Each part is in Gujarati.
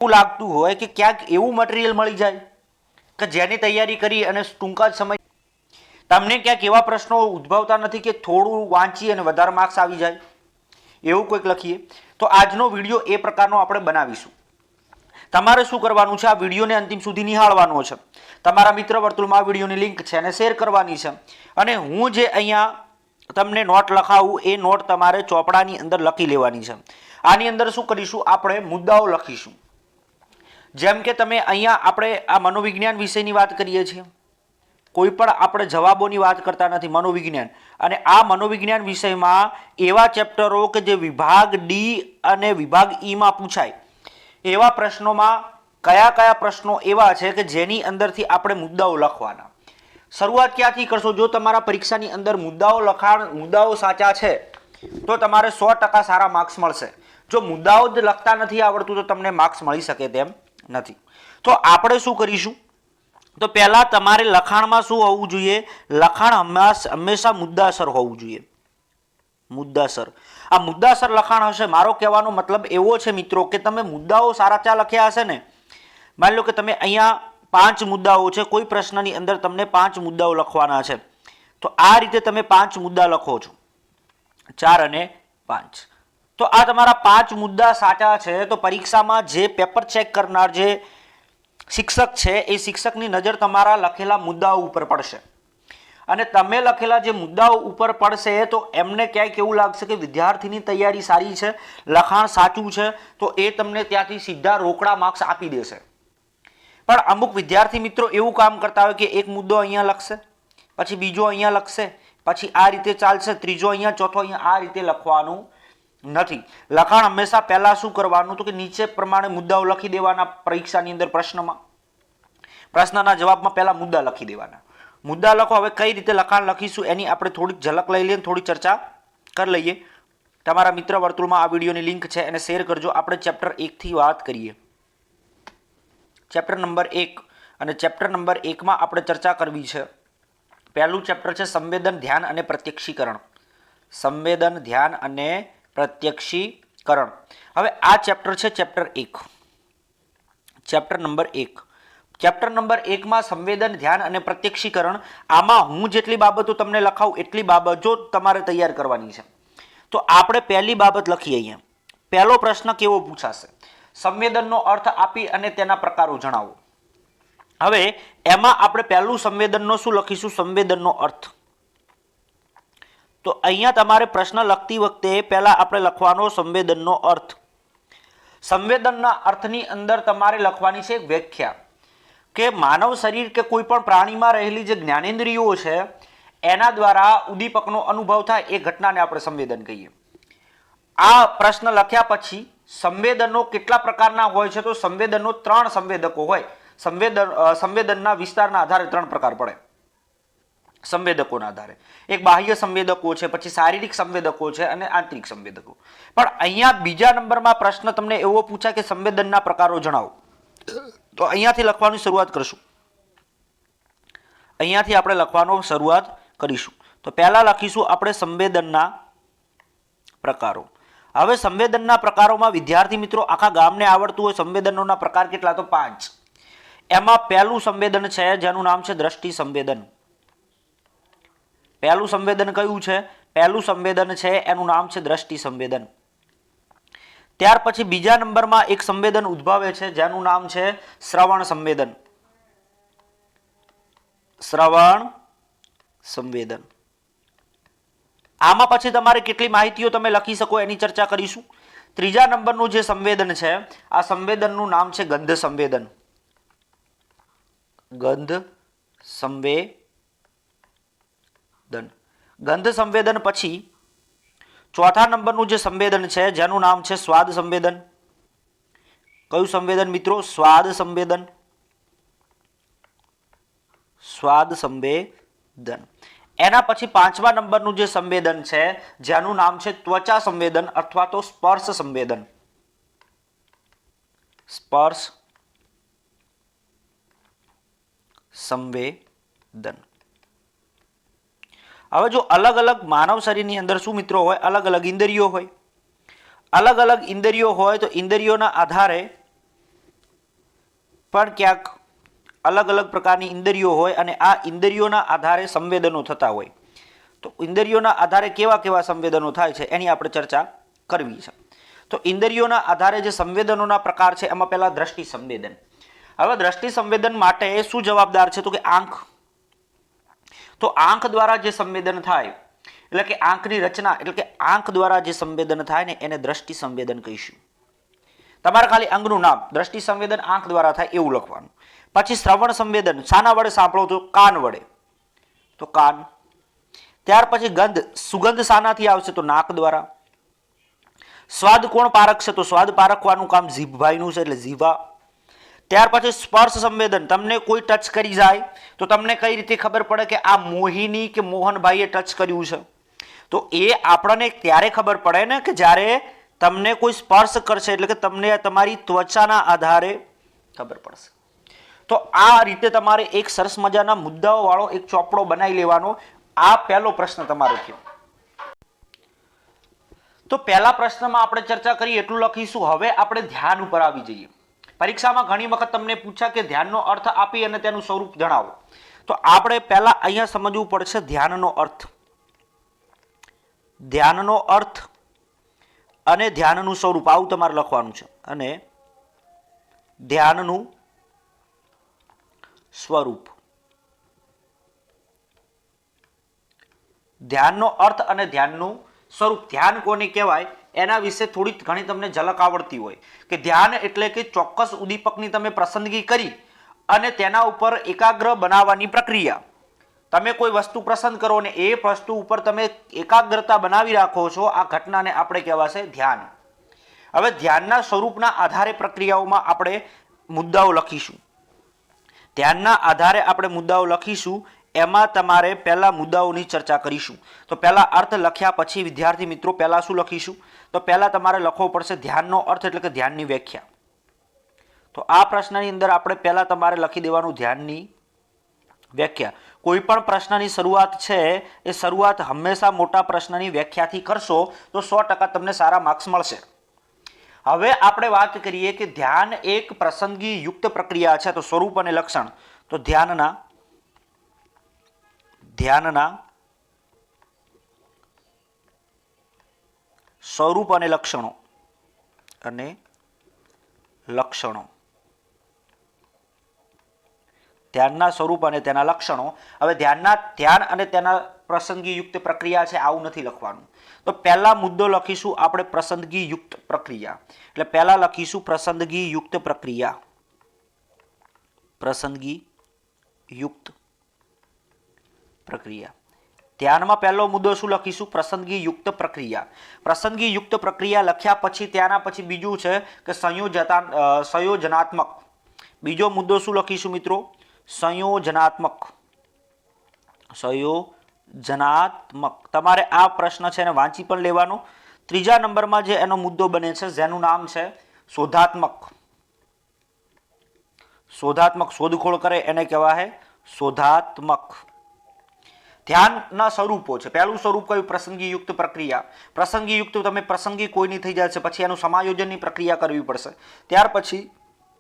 એવું લાગતું હોય કે ક્યાંક એવું મટીરિયલ મળી જાય કે જેની તૈયારી કરી અને ટૂંકા જ સમય તમને ક્યાંક એવા પ્રશ્નો ઉદ્ભવતા નથી કે થોડું વાંચી અને વધારે માર્ક્સ આવી જાય, એવું કોઈક લખીએ. તો આજનો વિડીયો એ પ્રકારનો આપણે બનાવીશું. તમારે શું કરવાનું છે, આ વિડીયોને અંતિમ સુધી નિહાળવાનો છે. તમારા મિત્ર વર્તુળમાં આ વિડીયોની લિંક છે અને શેર કરવાની છે. અને હું જે અહીંયા તમને નોટ લખાવું એ નોટ તમારે ચોપડાની અંદર લખી લેવાની છે. આની અંદર શું કરીશું, આપણે મુદ્દાઓ લખીશું. જેમ કે તમે અહીંયા આપણે આ મનોવિજ્ઞાન વિષયની વાત કરીએ છીએ, કોઈ પણ આપણે જવાબોની વાત કરતા નથી, મનોવિજ્ઞાન. અને આ મનોવિજ્ઞાન વિષયમાં એવા ચેપ્ટરો કે જે વિભાગ ડી અને વિભાગ ઈમાં પૂછાય એવા પ્રશ્નોમાં કયા કયા પ્રશ્નો એવા છે કે જેની અંદરથી આપણે મુદ્દાઓ લખવાના. શરૂઆત ક્યાંથી કરશો? જો તમારા પરીક્ષાની અંદર મુદ્દાઓ સાચા છે તો તમારે 100% સારા માર્ક્સ મળશે. જો મુદ્દાઓ જ લખતા નથી આવડતું તો તમને માર્ક્સ મળી શકે તેમ નથી. તો આપણે શું કરીશું, તો પહેલા તમારે લખાણમાં શું હોવું જોઈએ? લખાણ હંમેશા મુદ્દાસર હોવું જોઈએ. મુદ્દાસર. આ મુદ્દાસર લખાણ હશે. મારો કહેવાનો મતલબ એવો છે મિત્રો કે તમે મુદ્દાઓ સાચા લખ્યા હશે ને, માની લો કે તમે અહીંયા 5 મુદ્દાઓ છે, કોઈ પ્રશ્નની અંદર તમને 5 મુદ્દાઓ લખવાના છે, તો આ રીતે તમે 5 મુદ્દા લખો છો, 4 અને 5. તો આ તમારા 5 મુદ્દા સાચા છે તો પરીક્ષામાં જે પેપર ચેક કરનાર જે શિક્ષક છે એ શિક્ષકની નજર તમારા લખેલા મુદ્દાઓ ઉપર પડશે. અને તમે લખેલા જે મુદ્દાઓ ઉપર પડશે તો એમને ક્યાંક એવું લાગશે કે વિદ્યાર્થીની તૈયારી સારી છે, લખાણ સાચું છે, તો એ તમને ત્યાંથી સીધા રોકડા માર્ક્સ આપી દેશે. પણ અમુક વિદ્યાર્થી મિત્રો એવું કામ કરતા હોય કે એક મુદ્દો અહીંયા લખશે, પછી બીજો અહીંયા લખશે, પછી આ રીતે ચાલશે, ત્રીજો અહીંયા, ચોથો અહીંયા, આ રીતે લખવાનું નથી. લખાણ હંમેશા પહેલા શું કરવાનું, તો કે નીચે પ્રમાણે મુદ્દાઓ લખી દેવાના. પરીક્ષાની અંદર પ્રશ્નના જવાબમાં પહેલા મુદ્દા લખી દેવાના. મુદ્દા લખો. હવે કઈ રીતે લખાણ લખીશું એની આપણે થોડીક ઝલક લઈ લઈએ, થોડી ચર્ચા કરી લઈએ. તમારા મિત્ર વર્તુળમાં આ વિડીયોની લિંક છે એને શેર કરજો. આપણે ચેપ્ટર 1 થી વાત કરીએ. ચેપ્ટર નંબર 1 અને ચેપ્ટર નંબર 1 માં આપણે ચર્ચા કરવી છે. પહેલું ચેપ્ટર છે સંવેદન, ધ્યાન અને પ્રત્યક્ષીકરણ. સંવેદન, ધ્યાન અને પ્રત્યક્ષીકરણ. હવે આ ચેપ્ટર છે chapter 1, chapter number 1. Chapter number 1 માં સંવેદન, ધ્યાન અને પ્રત્યક્ષીકરણ. આમાં હું જેટલી બાબતો તમને લખાવું એટલી બાબતો તમારે તૈયાર કરવાની છે. તો આપણે પહેલી બાબત લખીએ. અહીંયા પહેલો પ્રશ્ન કેવો પૂછાશે? સંવેદનનો અર્થ આપી અને તેના પ્રકારો જણાવો. હવે એમાં આપણે પહેલું સંવેદનનો શું લખીશું? સંવેદનનો અર્થ. તો અહીંયા તમારે પ્રશ્ન લખતી વખતે પહેલા આપણે લખવાનો સંવેદનનો અર્થ. સંવેદનના અર્થની અંદર તમારે લખવાની છે વ્યાખ્યા, કે માનવ શરીર કે કોઈ પણ પ્રાણીમાં રહેલી જે જ્ઞાનેન્દ્રિયો છે એના દ્વારા ઉદ્દીપકનો અનુભવ થાય એ ઘટનાને આપણે સંવેદન કહીએ. આ પ્રશ્ન લખ્યા પછી સંવેદનો કેટલા પ્રકારના હોય છે? તો સંવેદનો 3 સંવેદકો હોય. સંવેદનના વિસ્તારના આધારે 3 પ્રકાર પડે સંવેદકોના આધારે. એક બાહ્ય સંવેદકો છે, પછી શારીરિક સંવેદકો છે અને આંતરિક સંવેદકો. પણ અહીંયા બીજા નંબરમાં પ્રશ્ન તમને એવો પૂછાય કે સંવેદનના પ્રકારો જણાવો. તો અહીંયાથી લખવાની શરૂઆત કરશું. અહીંયાથી આપણે લખવાનો શરૂઆત કરીશું. તો પહેલા લખીશું આપણે સંવેદનના પ્રકારો. હવે સંવેદનના પ્રકારોમાં વિદ્યાર્થી મિત્રો આખા ગામને આવડતું હોય સંવેદનોના પ્રકાર કેટલા? તો 5. એમાં પહેલું સંવેદન છે જેનું નામ છે દ્રષ્ટિ સંવેદન. પહેલું સંવેદન કયું છે? પહેલું સંવેદન છે એનું નામ છે દ્રષ્ટિ સંવેદન. ત્યાર પછી બીજા નંબરમાં એક સંવેદન ઉદ્ભવે છે જેનું નામ છે શ્રવણ સંવેદન. શ્રવણ સંવેદન. આમાં પછી તમારે કેટલી માહિતીઓ તમે લખી શકો એની ચર્ચા કરીશું. ત્રીજા નંબરનું જે સંવેદન છે આ સંવેદનનું નામ છે ગંધ સંવેદન. ગંધ સંવેદન. ગંધ સંવેદન પછી ચોથા નંબરનું જે સંવેદન છે જેનું નામ છે સ્વાદ સંવેદન. કયું સંવેદન મિત્રો? સ્વાદ સંવેદન. સ્વાદ સંવેદન. એના પછી પાંચમા નંબરનું જે સંવેદન છે જેનું નામ છે ત્વચા સંવેદન અથવા તો સ્પર્શ સંવેદન. સ્પર્શ સંવેદન. હવે જો અલગ અલગ માનવ શરીરની અંદર શું મિત્રો હોય? અલગ અલગ ઇન્દ્રિયો હોય. અલગ અલગ ઇન્દ્રિયો હોય તો ઇન્દ્રિયોના આધારે પણ ક્યાંક અલગ અલગ પ્રકારની ઇન્દ્રિયો હોય અને આ ઇન્દ્રિયોના આધારે સંવેદનો થતા હોય. તો ઇન્દ્રિયોના આધારે કેવા કેવા સંવેદનો થાય છે એની આપણે ચર્ચા કરવી છે. તો ઇન્દ્રિયોના આધારે જે સંવેદનોના પ્રકાર છે એમાં પહેલા દ્રષ્ટિ સંવેદન. હવે દ્રષ્ટિ સંવેદન માટે શું જવાબદાર છે? તો કે આંખ. તો આંખ દ્વારા જે સંવેદન થાય એટલે કે આંખની રચના એટલે કે આંખ દ્વારા જે સંવેદન થાય ને એને દ્રષ્ટિ સંવેદન કહીશું. તમારે ખાલી અંગનું નામ દ્રષ્ટિ સંવેદન આંખ દ્વારા થાય એવું લખવાનું. પછી શ્રવણ સંવેદન શાના વડે સાંભળો? તો કાન વડે, તો કાન. ત્યાર પછી ગંધ સુગંધ શાનાથી આવશે? તો નાક દ્વારા. સ્વાદ કોણ પારખશે? તો સ્વાદ પારખવાનું કામ જીભભાઈનું છે એટલે જીભા. ત્યાર પછી સ્પર્શ સંવેદન તમને કોઈ ટચ કરી જાય તો તમને કઈ રીતે ખબર પડે કે આ મોહિની કે મોહનભાઈએ ટચ કર્યું છે? તો એ આપણને ત્યારે ખબર પડે ને કે જ્યારે તમને કોઈ સ્પર્શ કરશે એટલે કે તમને તમારી ત્વચાના આધારે ખબર પડશે. તો આ રીતે તમારે એક સરસ મજાના મુદ્દાઓ વાળો એક ચોપડો બનાવી લેવાનો. આ પહેલો પ્રશ્ન તમારો થયો. તો પહેલા પ્રશ્નમાં આપણે ચર્ચા કરી એટલું લખીશું. હવે આપણે ધ્યાન ઉપર આવી જઈએ. પરીક્ષામાં ઘણી વખત તમને પૂછ્યા કે ધ્યાનનો અર્થ આપી અને તેનું સ્વરૂપ જણાવો. તો આપણે પહેલા અહીંયા સમજવું પડશે ધ્યાનનો અર્થ. ધ્યાનનો અર્થ અને ધ્યાનનું સ્વરૂપ આવું તમારે લખવાનું છે. અને ધ્યાનનું સ્વરૂપ. ધ્યાનનો અર્થ અને ધ્યાનનું સ્વરૂપ. ધ્યાન કોને કહેવાય એના વિશે થોડી ઘણી તમને ઝલક આવડતી હોય કે ધ્યાન એટલે કે ચોક્કસ ઉદ્દીપકની તમે પસંદગી કરી અને તેના ઉપર એકાગ્ર બનાવવાની પ્રક્રિયા. તમે કોઈ વસ્તુ પસંદ કરો અને એ વસ્તુ ઉપર તમે એકાગ્રતા બનાવી રાખો છો, આ ઘટનાને આપણે કહેવાશે ધ્યાન. હવે ધ્યાનના સ્વરૂપના આધારે પ્રક્રિયાઓમાં આપણે મુદ્દાઓ લખીશું. ધ્યાનના આધારે આપણે મુદ્દાઓ લખીશું. એમાં તમારે પહેલા મુદ્દાઓની ચર્ચા કરીશું. તો પહેલા અર્થ લખ્યા પછી વિદ્યાર્થી મિત્રો પહેલા શું લખીશું? તો પહેલા તમારે લખવો પડશે ધ્યાનનો અર્થ એટલે કે ધ્યાનની વ્યાખ્યા. તો આ પ્રશ્નની અંદર આપણે પહેલા તમારે લખી દેવાનું ધ્યાનની વ્યાખ્યા. કોઈ પણ પ્રશ્નની શરૂઆત છે એ શરૂઆત હંમેશા મોટા પ્રશ્નની વ્યાખ્યાથી કરશો તો 100% તમને સારા માર્ક્સ મળશે. હવે આપણે વાત કરીએ કે ધ્યાન એક પ્રસંગી યુક્ત પ્રક્રિયા છે. તો સ્વરૂપ અને લક્ષણ. તો ધ્યાનના સ્વરૂપ અને લક્ષણો. ધ્યાનના સ્વરૂપ અને તેના લક્ષણો. હવે ધ્યાન અને તેના પ્રસંગી યુક્ત પ્રક્રિયા છે આવું નથી લખવાનું. તો પહેલા મુદ્દો લખીશું આપણે પ્રસંગી યુક્ત પ્રક્રિયા. એટલે પહેલા લખીશું પ્રસંગી યુક્ત પ્રક્રિયા. પ્રસંગી યુક્ત પ્રક્રિયા. ધ્યાનમાં પહેલો મુદ્દો શું લખીશું? પ્રસંગી યુક્ત પ્રક્રિયા. પ્રસંગી યુક્ત પ્રક્રિયા લખ્યા પછી ત્યાંના પછી બીજું છે કે સંયોજનાત્મક. બીજો મુદ્દો શું લખીશું મિત્રો? સંયોજનાત્મક. તમારે આ પ્રશ્ન છે એને વાંચી પણ લેવાનો. ત્રીજા નંબરમાં જે એનો મુદ્દો બને છે જેનું નામ છે શોધાત્મક. શોધખોળ કરે એને કહેવાય શોધાત્મક. ધ્યાનના સ્વરૂપો છે. પહેલું સ્વરૂપ કયું? પ્રસંગી યુક્ત પ્રક્રિયા. પ્રસંગી યુક્ત તમે પ્રસંગી કોઈની થઈ જાય છે પછી એનું સમાયોજનની પ્રક્રિયા કરવી પડશે. ત્યાર પછી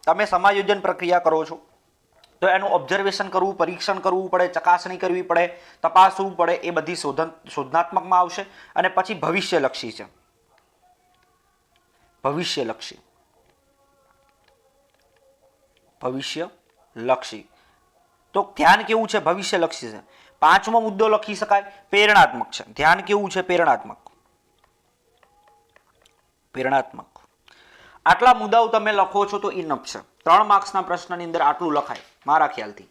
તમે સમાયોજન પ્રક્રિયા કરો છો તો એનું ઓબ્ઝર્વેશન કરવું, પરીક્ષણ કરવું પડે, ચકાસણી કરવી પડે, તપાસવું પડે. એ બધી શોધનાત્મકમાં આવશે. અને પછી ભવિષ્યલક્ષી છે. ભવિષ્યલક્ષી. તો ધ્યાન કેવું છે? ભવિષ્યલક્ષી છે. પાંચમો મુદ્દો લખી શકાય પ્રેરણાત્મક છે. ધ્યાન કેવું છે? પ્રેરણાત્મક. આટલા મુદ્દાઓ તમે લખો છો તો ઇનફ છે. 3 માર્ક્સના પ્રશ્નની અંદર આટલું લખાય મારા ખ્યાલથી.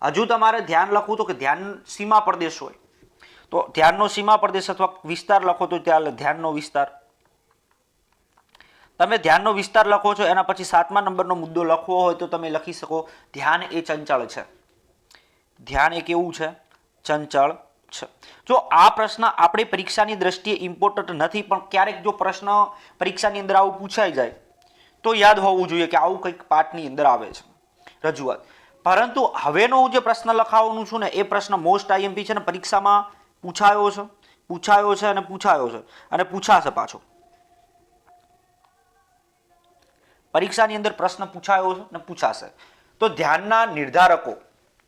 હજુ તમારે ધ્યાન લખવું તો કે ધ્યાન સીમા પ્રદેશ હોય તો ધ્યાનનો સીમા પ્રદેશ અથવા વિસ્તાર લખો તો ત્યાં ધ્યાનનો વિસ્તાર. તમે ધ્યાનનો વિસ્તાર લખો છો એના પછી 7મા નંબરનો મુદ્દો લખવો હોય તો તમે લખી શકો ધ્યાન એ ચંચળ છે. ધ્યાન એ કેવું છે? ચંચળ છે. જો આ પ્રશ્ન આપણી પરીક્ષાની દ્રષ્ટિએ ઇમ્પોર્ટન્ટ નથી પણ ક્યારેક જો પ્રશ્ન પરીક્ષાની અંદર આવું પૂછાઈ જાય તો યાદ હોવું જોઈએ કે આવું કંઈક પાઠની અંદર આવે છે રજૂઆત. પરંતુ હવેનો હું જે પ્રશ્ન લખાવવાનું છું ને એ પ્રશ્ન મોસ્ટ આઈએમપી છે ને પરીક્ષામાં પૂછાયો છે અને પૂછાશે પાછો. પરીક્ષાની અંદર પ્રશ્ન પૂછાયો છે ને પૂછાશે. તો ધ્યાનના નિર્ધારકો,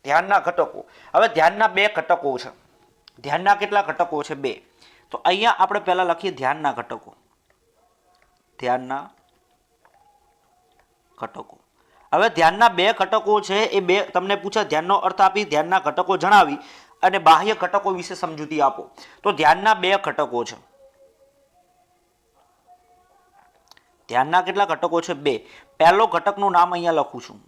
ધ્યાનના ઘટકો. હવે ધ્યાનના બે ઘટકો છે. ધ્યાનના કેટલા ઘટકો છે? બે. તો અહીંયા આપણે પહેલા લખીએ ધ્યાનના ઘટકો. ધ્યાનના ઘટકો. હવે ધ્યાનના બે ઘટકો છે, એ બે તમને પૂછે ધ્યાનનો અર્થ આપી, ધ્યાનના ઘટકો જણાવી અને બાહ્ય ઘટકો વિશે સમજૂતી આપો. તો ધ્યાનના બે ઘટકો છે. ધ્યાનના કેટલા ઘટકો છે? બે. પહેલો ઘટકનું નામ અહીંયા લખું છું.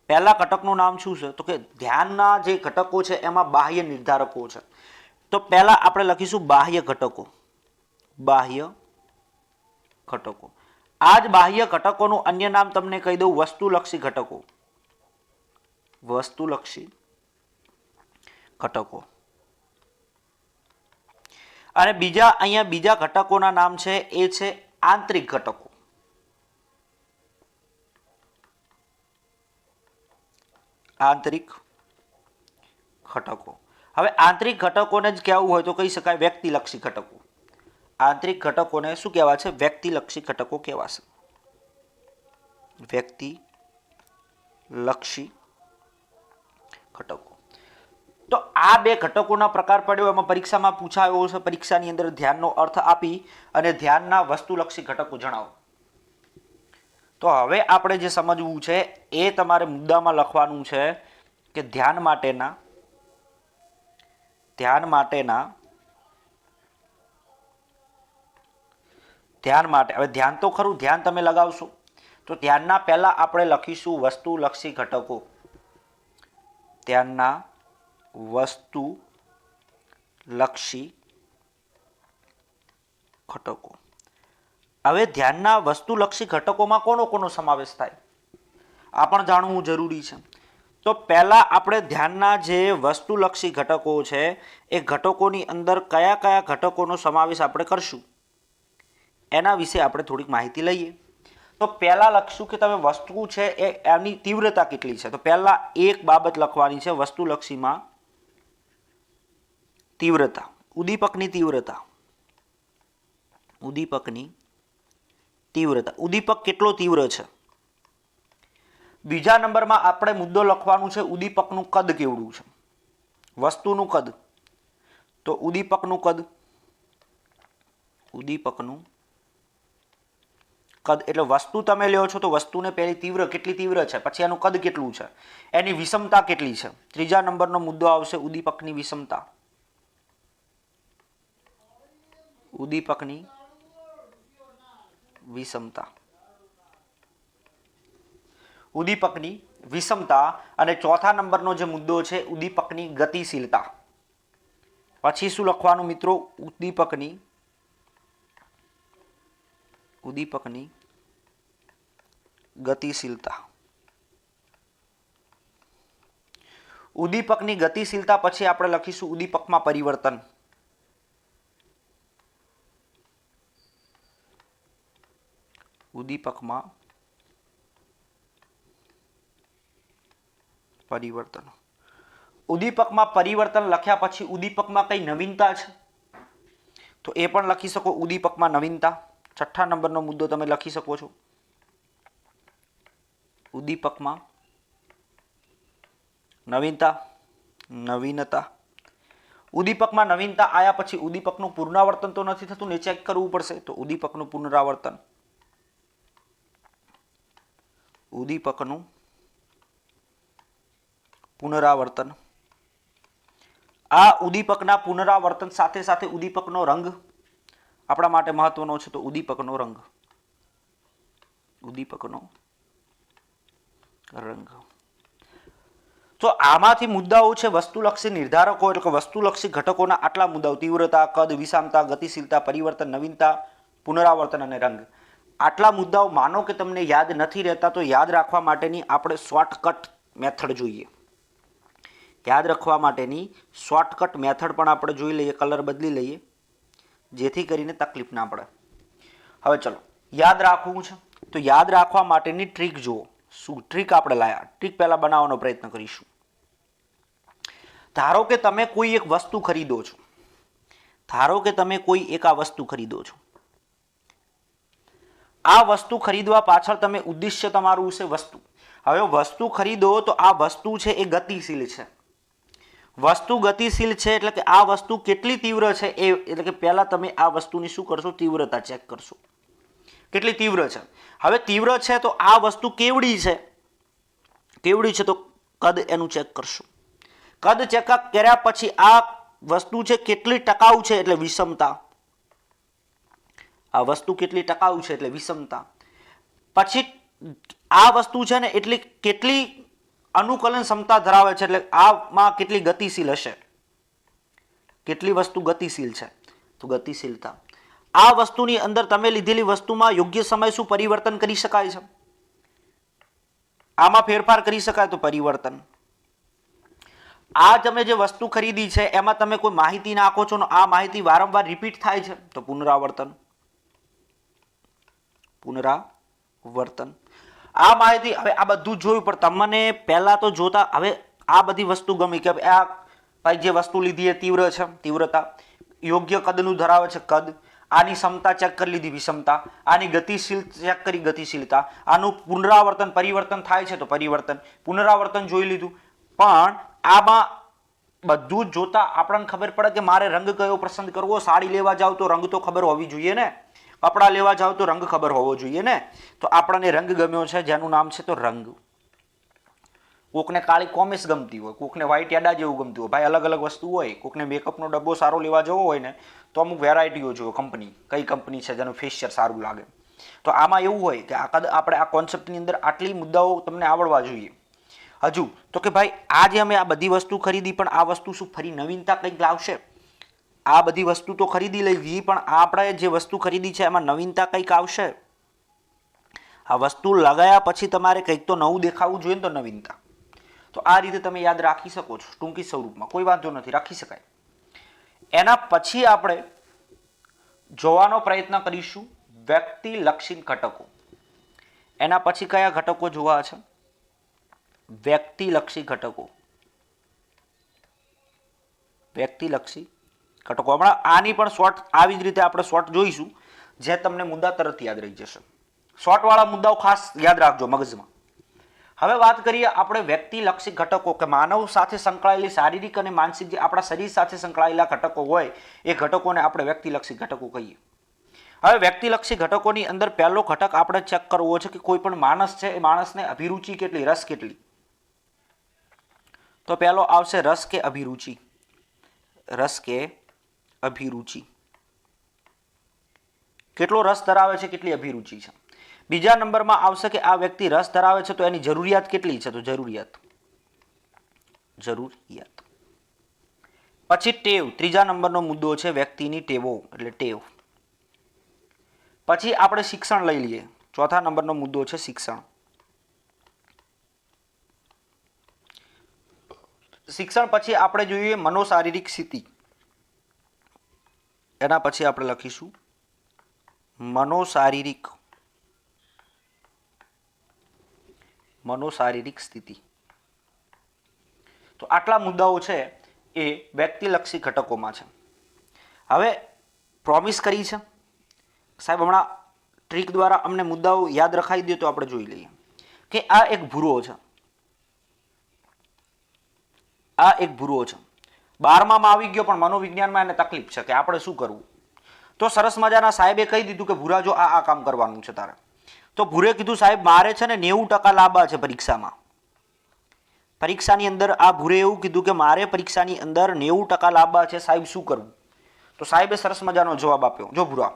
પહેલા ઘટકનું નામ શું છે? તો કે ધ્યાનના જે ઘટકો છે એમાં બાહ્ય નિર્ધારકો છે. તો પહેલા આપણે લખીશું બાહ્ય ઘટકો. બાહ્ય ઘટકો. આ જ બાહ્ય ઘટકોનું અન્ય નામ તમને કહી દઉં, વસ્તુલક્ષી ઘટકો. વસ્તુલક્ષી ઘટકો. અને બીજા અહીંયા બીજા ઘટકોના નામ છે એ છે આંતરિક ઘટકો. આંતરિક ઘટકો. હવે આંતરિક ઘટકોને જ કહેવું હોય તો કહી શકાય વ્યક્તિલક્ષી ઘટકો. આંતરિક ઘટકોને શું કહેવાય છે? વ્યક્તિલક્ષી ઘટકો કહેવાશે. વ્યક્તિલક્ષી ઘટકો. તો આ બે ઘટકોના પ્રકાર પડ્યો, એમાં પરીક્ષામાં પૂછાયો છે. પરીક્ષાની અંદર ધ્યાનનો અર્થ આપી અને ધ્યાનના વસ્તુલક્ષી ઘટકો જણાવો. તો હવે આપણે જે સમજવું છે એ તમારે મુદ્દામાં લખવાનું છે કે ધ્યાન માટેના ધ્યાન માટે હવે ધ્યાન તો ખરું, ધ્યાન તમે લગાવશો તો ધ્યાનના પહેલા આપણે લખીશું વસ્તુલક્ષી ઘટકો. ધ્યાનના વસ્તુલક્ષી ઘટકો. હવે ધ્યાનના વસ્તુલક્ષી ઘટકોમાં કોનો સમાવેશ થાય આ પણ જાણવું જરૂરી છે. તો પહેલા આપણે ધ્યાનના જે વસ્તુલક્ષી ઘટકો છે એ ઘટકોની અંદર કયા કયા ઘટકોનો સમાવેશ આપણે કરશું એના વિશે આપણે થોડીક માહિતી લઈએ. તો પહેલા લખશું કે તમે વસ્તુ છે એ એની તીવ્રતા કેટલી છે. તો પહેલા એક બાબત લખવાની છે વસ્તુલક્ષીમાં તીવ્રતા, ઉદ્દીપકની તીવ્રતા. ઉદ્દીપકની તીવ્રતા, ઉદ્દીપક કેટલો તીવ્ર છે. બીજા નંબરમાં આપણે મુદ્દો લખવાનું છે ઉદ્દીપકનું કદ કેવડું છે. વસ્તુનું કદ, તો ઉદ્દીપકનું કદ. ઉદ્દીપકનું કદ એટલે વસ્તુ તમે લ્યો છો તો વસ્તુને પહેલી કેટલી તીવ્ર છે, પછી એનું કદ કેટલું છે, એની વિષમતા કેટલી છે. ત્રીજા નંબરનો મુદ્દો આવશે ઉદ્દીપકની વિષમતા. ઉદ્દીપકની વિષમતા. ઉદ્દીપકની વિષમતા. અને ચોથા નંબરનો જે મુદ્દો છે ઉદ્દીપકની ગતિશીલતા. પછી શું લખવાનું મિત્રો? ઉદ્દીપકની ગતિશીલતા. ઉદ્દીપકની ગતિશીલતા પછી આપણે લખીશું ઉદ્દીપકમાં પરિવર્તન. ઉદ્દીપકમાં પરિવર્તન. ઉદ્દીપકમાં પરિવર્તન લખ્યા પછી ઉદ્દીપકમાં કઈ નવીનતા છે તો એ પણ લખી શકો. ઉદ્દીપકમાં નવીનતા. છઠ્ઠા નંબરનો મુદ્દો તમે લખી શકો છો. ઉદ્દીપકમાં નવીનતા. ઉદ્દીપકમાં નવીનતા આયા પછી ઉદ્દીપકનું પુનરાવર્તન તો નથી થતું ને, ચેક કરવું પડશે. તો ઉદ્દીપકનું પુનરાવર્તન. ઉદ્દીપકનું પુનરાવર્તન. આ ઉદ્દીપકના પુનરાવર્તન સાથે સાથે ઉદ્દીપકનો રંગ આપણા માટે મહત્વનો છે. તો ઉદ્દીપકનો રંગ. ઉદ્દીપકનો રંગ. તો આમાંથી મુદ્દાઓ છે વસ્તુલક્ષી નિર્ધારકો એટલે કે વસ્તુલક્ષી ઘટકોના આટલા મુદ્દાઓ: તીવ્રતા, કદ, વિષમતા, ગતિશીલતા, પરિવર્તન, નવીનતા, પુનરાવર્તન અને રંગ. આટલા મુદ્દાઓ માનો કે તમને યાદ નથી રહેતા તો યાદ રાખવા માટેની આપણે શોર્ટકટ મેથડ જોઈએ. યાદ રાખવા માટેની શોર્ટકટ મેથડ પણ આપણે જોઈ લઈએ, કલર બદલી લઈએ જેથી કરીને તકલીફ ના પડે. હવે ચલો યાદ રાખવું છે તો યાદ રાખવા માટેની ટ્રીક જુઓ. શું ટ્રીક આપણે લાયા? ટ્રીક પહેલા બનાવવાનો પ્રયત્ન કરીશું. ધારો કે તમે કોઈ એક વસ્તુ ખરીદો છો. ધારો કે તમે કોઈ એક આ વસ્તુ ખરીદો છો. આ વસ્તુ ખરીદવા પાછળ તમે ઉદ્દેશ્ય તમારું છે વસ્તુ. હવે વસ્તુ ખરીદો તો આ વસ્તુ છે એ ગતિશીલ છે. વસ્તુ ગતિશીલ છે એટલે કે આ વસ્તુ કેટલી તીવ્ર છે એ એટલે કે પહેલા તમે આ વસ્તુની શું કરશો, તીવ્રતા ચેક કરશો કેટલી તીવ્ર છે. હવે તીવ્ર છે તો આ વસ્તુ કેવડી છે, કેવડી છે તો કદ એનું ચેક કરશો. કદ ચેક કર્યા પછી આ વસ્તુ છે કેટલી ટકાઉ છે એટલે વિષમતા. આ વસ્તુ કેટલી ટકાઉ છે એટલે વિષમતા. પછી આ વસ્તુ છે ને એટલી કેટલી અનુકલન ક્ષમતા ધરાવે છે એટલે આમાં કેટલી ગતિશીલ હશે. કેટલી વસ્તુ ગતિશીલ છે તો ગતિશીલતા. આ વસ્તુની અંદર તમે લીધેલી વસ્તુમાં યોગ્ય સમય શું પરિવર્તન કરી શકાય છે, આમાં ફેરફાર કરી શકાય તો પરિવર્તન. આ તમે જે વસ્તુ ખરીદી છે એમાં તમે કોઈ માહિતી નાખો છો ને આ માહિતી વારંવાર રિપીટ થાય છે તો પુનરાવર્તન. પુનરાવર્તન. આ માહિતી હવે આ બધું જોયું પણ તમને પહેલા તો જોતા હવે આ બધી વસ્તુ ગમી કે આ ભાઈ જે વસ્તુ લીધી એ તીવ્ર છે, તીવ્રતા. યોગ્ય કદનું ધરાવે છે કદ. આની ક્ષમતા ચેક કરી લીધી વિષમતા. આની ગતિશીલ ચેક કરી ગતિશીલતા. આનું પુનરાવર્તન પરિવર્તન થાય છે તો પરિવર્તન. પુનરાવર્તન જોઈ લીધું. પણ આમાં બધું જ જોતા આપણને ખબર પડે કે મારે રંગ કયો પસંદ કરવો. સાડી લેવા જાવ તો રંગ તો ખબર હોવી જોઈએ ને, કપડાં લેવા જાવ તો રંગ ખબર હોવો જોઈએ ને. તો આપણને રંગ ગમ્યો છે જેનું નામ છે તો રંગ. કોકને કાળી કોમેસ ગમતી હોય, કોકને વ્હાઈટ યાડા જેવું ગમતું હોય. ભાઈ અલગ અલગ વસ્તુ હોય. કોકને મેકઅપનો ડબ્બો સારો લેવા જવો હોય ને તો અમુક વેરાયટીઓ જોવો કંપની કઈ કંપની છે જેનું ફેશિયલ સારું લાગે. તો આમાં એવું હોય કે આપણે આ કોન્સેપ્ટની અંદર આટલી મુદ્દાઓ તમને આવડવા જોઈએ. હજુ તો કે ભાઈ આ જે અમે આ બધી વસ્તુ ખરીદી પણ આ વસ્તુ શું ફરી નવીનતા કંઈક લાવશે. આ બધી વસ્તુ તો ખરીદી લેવી પણ આપણે જે વસ્તુ ખરીદી છે એમાં નવીનતા કંઈક આવશે. આ વસ્તુ લગાયા પછી તમારે કંઈક તો નવું દેખાવું જોઈએ ને તો નવીનતા. તો આ રીતે તમે યાદ રાખી શકો છો ટૂંકી સ્વરૂપમાં, કોઈ વાંધો નથી, રાખી શકાય. એના પછી આપણે જોવાનો પ્રયત્ન કરીશું વ્યક્તિલક્ષી ઘટકો. એના પછી કયા ઘટકો જોવા છે? વ્યક્તિલક્ષી ઘટકો. વ્યક્તિલક્ષી ઘટકો. હમણાં આની પણ શોર્ટ આવી જ રીતે આપણે શોર્ટ જોઈશું જે તમને મુદ્દા તરત યાદ રહી જશે. શોર્ટ વાળા મુદ્દાઓ ખાસ યાદ રાખજો મગજમાં. હવે વાત કરીએ આપણે વ્યક્તિલક્ષી ઘટકો કે માનવ સાથે સંકળાયેલી શારીરિક અને માનસિક જે આપણા શરીર સાથે સંકળાયેલા ઘટકો હોય એ ઘટકોને આપણે વ્યક્તિલક્ષી ઘટકો કહીએ. હવે વ્યક્તિલક્ષી ઘટકોની અંદર પહેલો ઘટક આપણે ચેક કરવો છે કે કોઈ પણ માણસ છે એ માણસને અભિરુચિ કેટલી, રસ કેટલી. તો પહેલો આવશે રસ કે અભિરુચિ. રસ કે અભિરુચિ. કેટલો રસ ધરાવે છે, કેટલી અભિરુચિ છે. બીજા નંબરમાં આવશે કે આ વ્યક્તિ રસ ધરાવે છે તો એની જરૂરિયાત કેટલી છે, તો જરૂરિયાત. જરૂરિયાત. પછી ટેવ. ત્રીજા નંબરનો મુદ્દો છે વ્યક્તિની ટેવો એટલે ટેવ. પછી આપણે શિક્ષણ લઈ લઈએ. ચોથા નંબરનો મુદ્દો છે શિક્ષણ. શિક્ષણ પછી આપણે જોઈએ મનોશારીરિક સ્થિતિ. એના પછી આપણે લખીશું મનોશારીરિક સ્થિતિ. તો આટલા મુદ્દાઓ છે એ વ્યક્તિલક્ષી ઘટકોમાં છે. હવે પ્રોમિસ કરી છે સાહેબ હમણાં ટ્રીક દ્વારા અમને મુદ્દાઓ યાદ રખાઈ દે તો આપણે જોઈ લઈએ કે આ એક ભૂરો છે. આ એક ભૂરો છે. 12માં આવી ગયો પણ મનોવિજ્ઞાનમાં એને તકલીફ છે કે આપણે શું કરવું. તો સરસ મજાના સાહેબે કહી દીધું કે ભૂરા જો આ કામ કરવાનું છે તારે. તો ભૂરે કીધું સાહેબ મારે છે ને 90% લાવવા છે પરીક્ષામાં. પરીક્ષાની અંદર આ ભૂરે એવું કીધું કે મારે પરીક્ષાની અંદર 90% લાવવા છે સાહેબ, શું કરવું. તો સાહેબે સરસ મજાનો જવાબ આપ્યો. જો ભૂરા,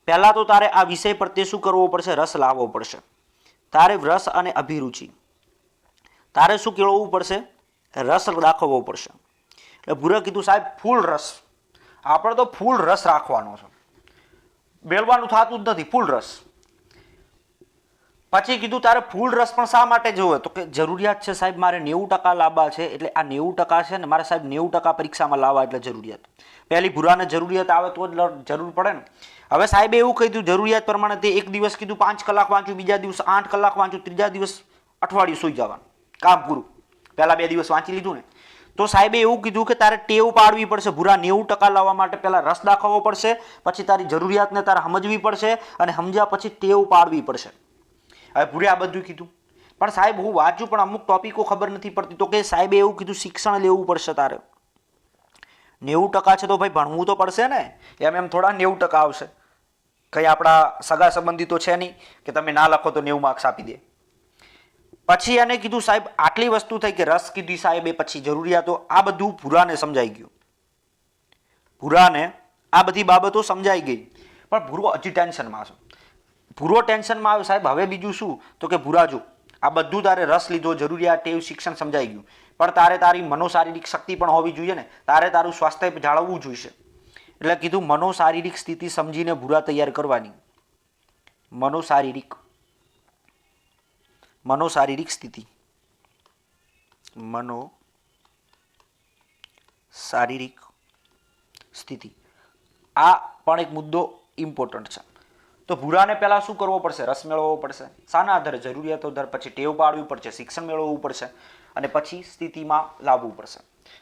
પહેલા તો તારે આ વિષય પર તે શું કરવો પડશે, રસ લાવવો પડશે. તારે રસ અને અભિરુચિ તારે શું કેળવવું પડશે, રસ દાખવવો પડશે. એટલે ભૂરે કીધું સાહેબ ફૂલ રસ, આપણે તો ફૂલ રસ રાખવાનો છે, બેલવાનું થતું જ નથી, ફૂલ રસ. પછી કીધું તારે ફૂલ રસ પણ શા માટે જોવે, તો કે જરૂરિયાત છે સાહેબ મારે 90% લાવવા છે એટલે આ 90% છે ને મારે સાહેબ 90% પરીક્ષામાં લાવવા એટલે જરૂરિયાત. પહેલી ભૂરાને જરૂરિયાત આવે તો જ જરૂર પડે ને. હવે સાહેબે એવું કીધું જરૂરિયાત પ્રમાણે તે એક દિવસ કીધું 5 કલાક વાંચ્યું, બીજા દિવસ 8 કલાક વાંચ્યું, ત્રીજા દિવસ અઠવાડિયું સૂઈ જવાનું, કામ પૂરું. પહેલા 2 દિવસ વાંચી લીધું ને. તો સાહેબે એવું કીધું કે તારે ટેવ પાડવી પડશે. ભૂરા 90% લાવવા માટે પહેલા રસ દાખવવો પડશે, પછી તારી જરૂરિયાતને તારે સમજવી પડશે અને સમજ્યા પછી ટેવ પાડવી પડશે. હવે ભૂરે આ બધું કીધું. પણ સાહેબ હું વાંચું પણ અમુક ટોપિકો ખબર નથી પડતી. તો કે સાહેબે એવું કીધું શિક્ષણ લેવું પડશે તારે. 90% છે તો ભાઈ ભણવું તો પડશે ને. એમ થોડા 90% આવશે. કંઈ આપણા સગા સંબંધી તો છે નહીં કે તમે ના લખો તો 90 માર્ક્સ આપી દે. પછી એને કીધું સાહેબ આટલી વસ્તુ થઈ કે રસ કીધી સાહેબે, પછી જરૂરિયાતો, આ બધું ભૂરાને સમજાઈ ગયું. ભૂરાને આ બધી બાબતો સમજાઈ ગઈ, પણ ભૂરો હજી ટેન્શનમાં છે. ભૂરો ટેન્શનમાં આવ્યો સાહેબ હવે બીજું શું? તો કે ભૂરા જો આ બધું તારે રસ લીધો, જરૂરિયાત, ટેવ, શિક્ષણ સમજાઈ ગયું, પણ તારે તારી મનોશારીરિક શક્તિ પણ હોવી જોઈએ ને, તારે તારું સ્વાસ્થ્ય જાળવવું જોઈશે. એટલે કીધું મનોશારીરિક સ્થિતિ સમજીને ભૂરા તૈયાર કરવાની. મનોશારીરિક સ્થિતિ, મનોશારીરિક સ્થિતિ, આ પણ એક મુદ્દો ઇમ્પોર્ટન્ટ છે. તો ભૂરાને પહેલા શું કરવો પડશે? રસ મેળવવો પડશે. શાના આધારે? જરૂરિયાતો આધારે. પછી ટેવ પાડવી પડશે, શિક્ષણ મેળવવું પડશે, અને પછી સ્થિતિમાં લાવવું પડશે.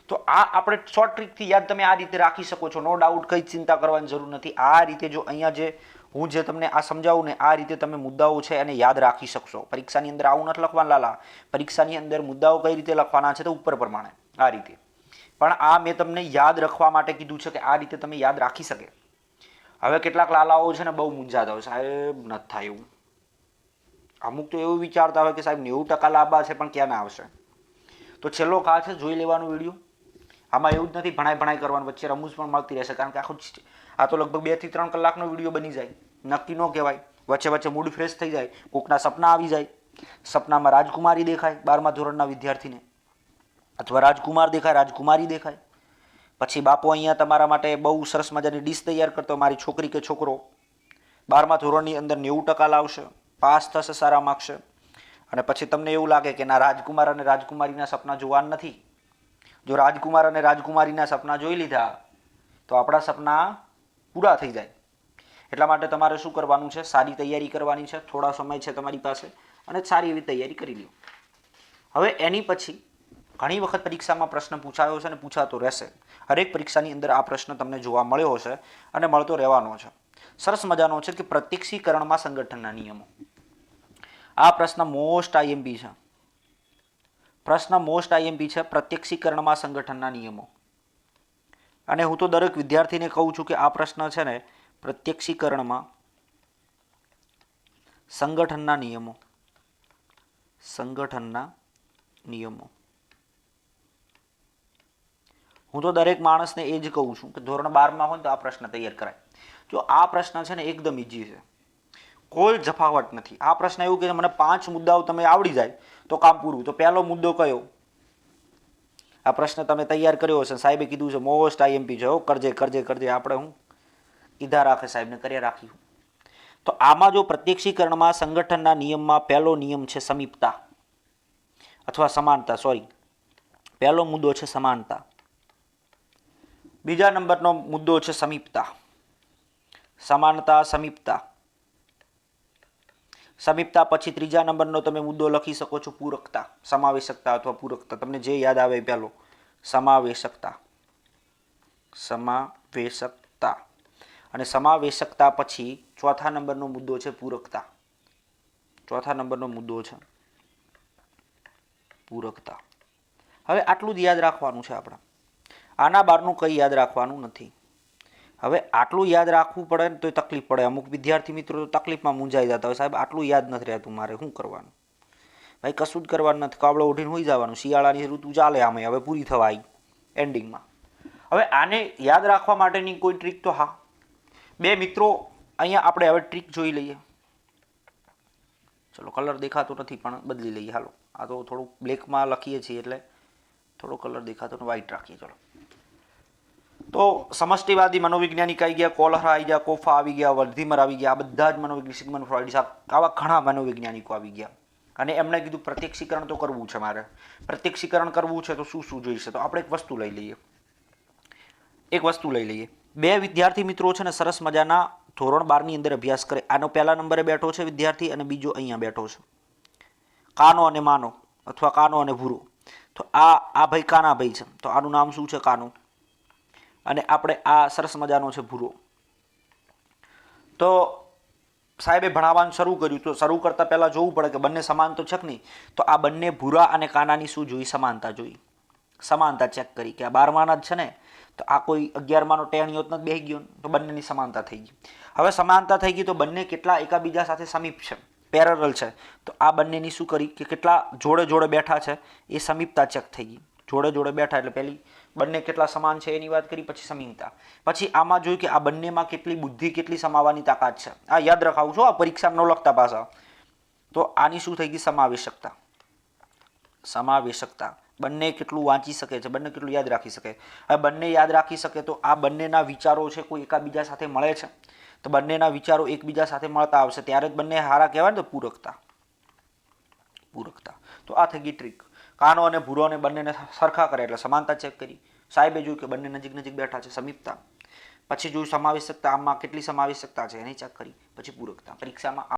તો આ આપણે શોર્ટ ટ્રીકથી યાદ તમે આ રીતે રાખી શકો છો. નો ડાઉટ, કંઈ ચિંતા કરવાની જરૂર નથી. આ રીતે જો અહીંયા હું જે તમને આ સમજાવું ને, આ રીતે તમે મુદ્દાઓ છે એને યાદ રાખી શકશો. પરીક્ષાની અંદર આવું નથી લખવાનું લાલા. પરીક્ષાની અંદર મુદ્દાઓ કઈ રીતે લખવાના છે તો ઉપર પ્રમાણે આ રીતે. પણ આ મેં તમને યાદ રાખવા માટે કીધું છે કે આ રીતે તમે યાદ રાખી શકે. હવે કેટલાક લાલાઓ છે ને બહુ મૂંઝાતા હોય, સાહેબ નથી થાય એવું. અમુક તો એવું વિચારતા હોય કે સાહેબ 90% લાંબા છે પણ ક્યાં ના આવશે. તો છેલ્લો ખા છે, જોઈ લેવાનો વિડીયો. આમાં એવું જ નથી ભણાઈ કરવાનું, વચ્ચે રમૂજ પણ મળતી રહેશે. કારણ કે આ તો લગભગ 2 થી 3 કલાકનો વિડીયો બની જાય. નક્કી ન કહેવાય. વચ્ચે વચ્ચે મૂડ ફ્રેશ થઈ જાય, કોકના સપના આવી જાય. સપનામાં રાજકુમારી દેખાય 12મા ધોરણના વિદ્યાર્થીને, અથવા રાજકુમાર દેખાય, રાજકુમારી દેખાય. પછી બાપુ અહીંયા તમારા માટે બહુ સરસ મજાની ડીશ તૈયાર કરતો, મારી છોકરી કે છોકરો 12મા ધોરણની અંદર 90% લાવશે, પાસ થશે સારા માર્ક્સે. અને પછી તમને એવું લાગે કે ના, રાજકુમાર અને રાજકુમારીના સપના જોવાના નથી. જો રાજકુમાર અને રાજકુમારીના સપના જોઈ લીધા તો આપણા સપના પૂરા થઈ જાય. એટલા માટે તમારે શું કરવાનું છે? સારી તૈયારી કરવાની છે. થોડા સમય છે તમારી પાસે અને સારી એવી તૈયારી કરી લો. હવે એની પછી ઘણી વખત પરીક્ષામાં પ્રશ્ન પૂછાયો છે અને પૂછાતો રહેશે. હરેક પરીક્ષાની અંદર આ પ્રશ્ન તમને જોવા મળ્યો હશે અને મળતો રહેવાનો છે. સરસ મજાનો છે કે પ્રત્યક્ષીકરણમાં સંગઠનના નિયમો. આ પ્રશ્ન મોસ્ટ આઈએમપી છે. પ્રત્યક્ષીકરણમાં સંગઠનના નિયમો. અને હું તો દરેક વિદ્યાર્થીને કહું છું કે આ પ્રશ્ન છે ને પ્રત્યક્ષીકરણમાં સંગઠનના નિયમો. હું તો દરેક માણસને એ જ કહું છું કે ધોરણ 12માં હોય તો આ પ્રશ્ન તૈયાર કરાય. જો આ પ્રશ્ન છે ને એકદમ ઈઝી છે, કોઈ જફાવટ નથી. આ પ્રશ્ન એવું કે મને 5 મુદ્દાઓ તમે આવડી જાય તો કામ પૂરું. તો પહેલો મુદ્દો કયો? આ પ્રશ્ન તમે તૈયાર કર્યો હશે, સાહેબે કીધું છે મોસ્ટ આઈએમપી છે, કરજે. આપણે હું કીધા રાખે સાહેબને કર્યા રાખ્યું. તો આમાં જો પ્રત્યક્ષીકરણમાં સંગઠનના નિયમમાં પહેલો નિયમ છે સમીપતા અથવા સમાનતા. પહેલો મુદ્દો છે સમાનતા. બીજા નંબરનો મુદ્દો છે સમીપતા. સમાનતા, સમીપતા પછી ત્રીજા નંબરનો તમે મુદ્દો લખી શકો છો પૂરકતા, સમાવેશકતા અથવા પૂરકતા. તમને જે યાદ આવે પહેલો સમાવેશકતા. અને સમાવેશકતા પછી ચોથા નંબરનો મુદ્દો છે પૂરકતા. હવે આટલું જ યાદ રાખવાનું છે આપણે. આના બહારનું કંઈ યાદ રાખવાનું નથી. હવે આટલું યાદ રાખવું પડે ને તો તકલીફ પડે. અમુક વિદ્યાર્થી મિત્રો તો તકલીફમાં મૂંઝાઈ જતા હોય, સાહેબ આટલું યાદ નથી રહેતું, મારે શું કરવાનું? ભાઈ કશું જ કરવાનું નથી, કાબળો ઉઠીને હોઈ જવાનું. શિયાળાની ઋતુ ચાલે આમે હવે પૂરી થવા આવી એન્ડિંગમાં. હવે આને યાદ રાખવા માટેની કોઈ ટ્રીક તો હા. 2 મિત્રો અહીંયા આપણે હવે ટ્રીક જોઈ લઈએ. ચલો, કલર દેખાતો નથી પણ બદલી લઈએ. હાલો, આ તો થોડુંક બ્લેકમાં લખીએ છીએ એટલે થોડો કલર દેખાતો વ્હાઈટ રાખીએ. ચલો, તો સમષ્ટિવાદી મનોવૈજ્ઞાનિક આવી ગયા, કોલર આવી ગયા, કોફા આવી ગયા, વર્ધીમર આવી ગયા. આ બધા જ મનોવૈજ્ઞાનિક, સિગમન્ડ ફ્રોઈડ, આવા ઘણા મનોવૈજ્ઞાનિકો આવી ગયા. અને એમણે કીધું પ્રત્યક્ષીકરણ તો કરવું છે મારે. પ્રત્યક્ષીકરણ કરવું છે તો શું જોઈશે? તો આપણે એક વસ્તુ લઈ લઈએ. 2 વિદ્યાર્થી મિત્રો છે ને સરસ મજાના ધોરણ 12ની અંદર અભ્યાસ કરે. આનો પહેલા નંબરે બેઠો છે વિદ્યાર્થી અને બીજો અહીંયા બેઠો છે કાનો અને માનો, અથવા કાનો અને ભૂરો. તો આ ભાઈ કાના ભાઈ છે, તો આનું નામ શું છે? કાનો. અને આપણે આ સરસ મજાનો છે ભૂરો. તો સાહેબે ભણાવવાનું શરૂ કર્યું તો શરૂ કરતાં પહેલાં જોવું પડે કે બંને સમાન તો છે કે નહીં. તો આ બંને ભૂરા અને કાનાની શું જોઈ? સમાનતા જોઈ. સમાનતા ચેક કરી કે આ 12માના જ છે ને, તો આ કોઈ 11માનો ટેણીઓ જ નથી બેસી ગયો, તો બંનેની સમાનતા થઈ ગઈ. હવે સમાનતા થઈ ગઈ તો બંને કેટલા એકાબીજા સાથે સમીપ છે, પેરેલલ છે. તો આ બંનેની શું કરી કે કેટલા જોડે જોડે બેઠા છે એ સમીપતા ચેક થઈ ગઈ. જોડે જોડે બેઠા એટલે પહેલી બંને કેટલા સમાન છે એની વાત કરી, પછી સમીપતા. પછી આમાં જોયું કે આ બંનેમાં કેટલી બુદ્ધિ, કેટલી સમાવવાની તાકાત છે. આ યાદ રખાવું છો, આ પરીક્ષામાં ન લખતા પાછા. તો આની શું થઈ ગઈ? સમાવેશકતા. સમાવેશકતા. બંને કેટલું વાંચી શકે છે, બંને કેટલું યાદ રાખી શકે. હવે બંને યાદ રાખી શકે તો આ બંનેના વિચારો છે કોઈ એકાબીજા સાથે મળે છે, તો બંનેના વિચારો એકબીજા સાથે મળતા આવશે ત્યારે જ બંને હારા કહેવાય ને. તો પૂરકતા. પૂરકતા. તો આ થઈ ગઈ ટ્રીક. કાનો અને ભૂરોને બંનેને સરખા કરે એટલે સમાનતા ચેક કરી. સાહેબે જોયું કે બંને નજીક નજીક બેઠા છે, સમીપતા. પછી જોયું સમાવેશકતા, આમાં કેટલી સમાવેશકતા છે એની ચેક કરી. પછી પૂરકતા. પરીક્ષામાં